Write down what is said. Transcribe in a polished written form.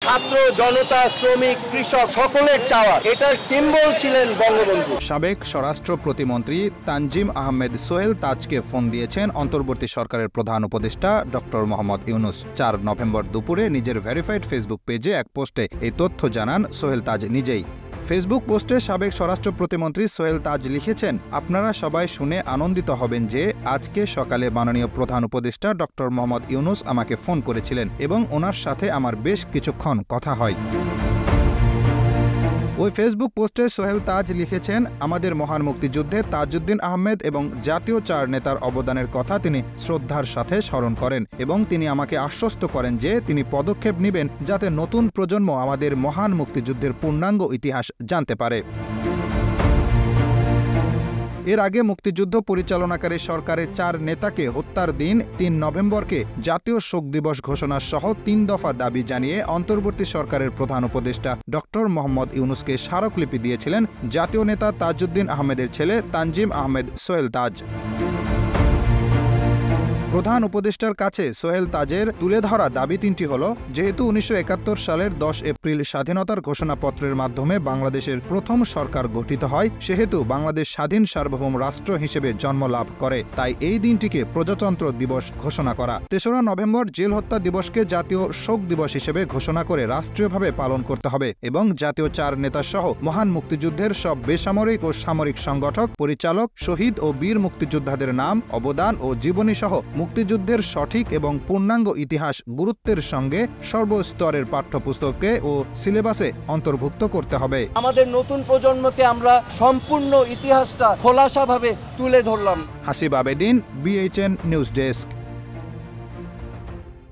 ছাত্র জনতা শ্রমিক কৃষক সকলের চাওয়া, এটার সিম্বল ছিলেন বঙ্গবন্ধু। সাবেক স্বরাষ্ট্র প্রতিমন্ত্রী তানজিম আহমেদ সোহেল তাজকে ফোন দিয়েছেন অন্তর্বর্তী সরকারের প্রধান উপদেষ্টা ডক্টর মোহাম্মদ ইউনূস। ৪ নভেম্বর দুপুরে নিজের ভেরিফাইড ফেসবুক পেজে এক পোস্টে এই তথ্য জানান সোহেল তাজ নিজেই। ফেসবুক পোস্টে সাবেক স্বরাষ্ট্র প্রতিমন্ত্রী সোহেল তাজ লিখেছেন, আপনারা সবাই শুনে আনন্দিত হবেন যে আজকে সকালে মাননীয় প্রধান উপদেষ্টা ডক্টর মোহাম্মদ ইউনূস আমাকে ফোন করেছিলেন এবং ওনার সাথে আমার বেশ কিছুক্ষণ কথা হয়। ওই ফেসবুক পোস্টে সোহেল তাজ লিখেছেন, আমাদের মহান মুক্তিযুদ্ধে তাজউদ্দিন আহমেদ এবং জাতীয় ৪ নেতার অবদানের কথা তিনি শ্রদ্ধার সাথে স্মরণ করেন এবং তিনি আমাকে আশ্বস্ত করেন যে তিনি পদক্ষেপ নেবেন যাতে নতুন প্রজন্ম আমাদের মহান মুক্তিযুদ্ধের পূর্ণাঙ্গ ইতিহাস জানতে পারে। এর আগে মুক্তিযুদ্ধ পরিচালনাকারী সরকারের ৪ নেতাকে হত্যার দিন ৩ নভেম্বরকে জাতীয় শোক দিবস ঘোষণা সহ ৩ দফা দাবি জানিয়ে অন্তর্বর্তী সরকারের প্রধান উপদেষ্টা ডক্টর মোহাম্মদ ইউনূসকে স্মারকলিপি দিয়েছিলেন জাতীয় নেতা তাজউদ্দিন আহমেদের ছেলে তানজিম আহমেদ সোহেল তাজ। প্রধান উপদেষ্টার কাছে সোহেল তাজের তুলে ধরা দাবি ৩টি হল, যেহেতু ১৯৭১ সালের ১০ এপ্রিল স্বাধীনতার ঘোষণাপত্রের মাধ্যমে বাংলাদেশের প্রথম সরকার গঠিত হয়, সেহেতু বাংলাদেশ স্বাধীন সার্বভৌম রাষ্ট্র হিসেবে জন্ম লাভ করে, তাই এই দিনটিকে প্রজাতন্ত্র দিবস ঘোষণা করা। ৩রা নভেম্বর জেল হত্যা দিবসকে জাতীয় শোক দিবস হিসেবে ঘোষণা করে রাষ্ট্রীয়ভাবে পালন করতে হবে এবং জাতীয় ৪ নেতাসহ মহান মুক্তিযুদ্ধের সব বেসামরিক ও সামরিক সংগঠক, পরিচালক, শহীদ ও বীর মুক্তিযোদ্ধাদের নাম, অবদান ও জীবনী সহ মুক্তিযুদ্ধের সঠিক এবং পূর্ণাঙ্গ ইতিহাস গুরুত্বের সঙ্গে সর্বস্তরের পাঠ্যপুস্তকে ও সিলেবাসে অন্তর্ভুক্ত করতে হবে। আমাদের নতুন প্রজন্মকে আমরা সম্পূর্ণ ইতিহাসটা খোলাসাভাবে তুলে ধরলাম। Hasib Abedin, BHN news desk.